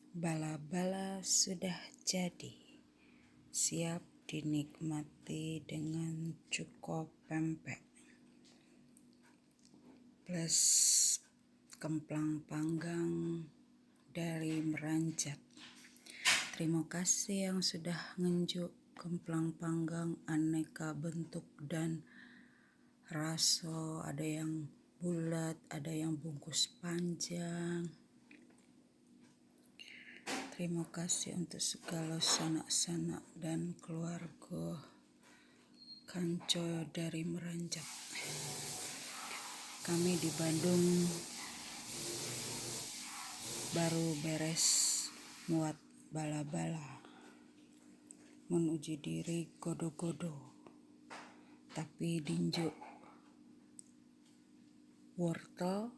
Bala-bala sudah jadi, siap dinikmati dengan cuko pempek plus kemplang panggang dari Meranjat. Terima kasih yang sudah ngenjuk kemplang panggang aneka bentuk dan rasa, ada yang bulat, ada yang bungkus panjang. Terima kasih untuk segala sanak-sanak dan keluarga kanco dari Meranjat. Kami di Bandung baru beres muat bala-bala, menuji diri godo-godo, tapi dinjuk wortel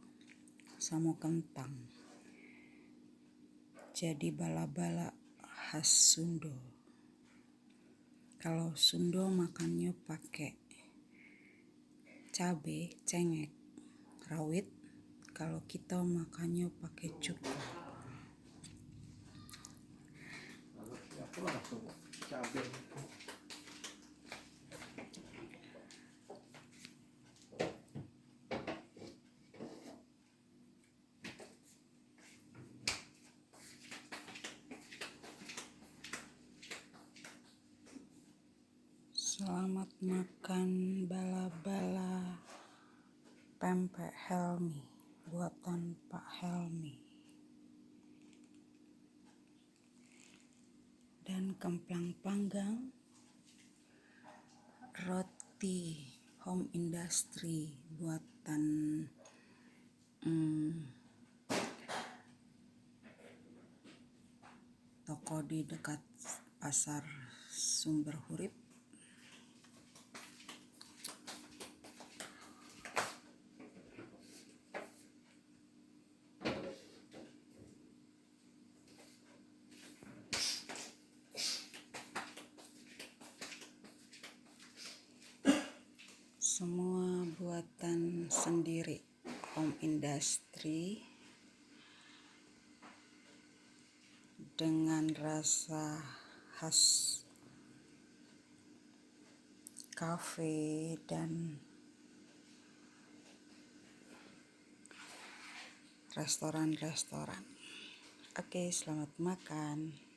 sama kentang. Jadi bala-bala khas Sundo. Kalau Sundo makannya pakai cabe, cengek, rawit. Kalau kita makannya pakai cuko. Selamat makan bala-bala pempek Helmi, buatan Pak Helmi. Dan kemplang panggang, roti home industry buatan toko di dekat pasar Sumber Hurip. Semua buatan sendiri, home industry, dengan rasa khas kafe dan restoran-restoran. Oke, selamat makan.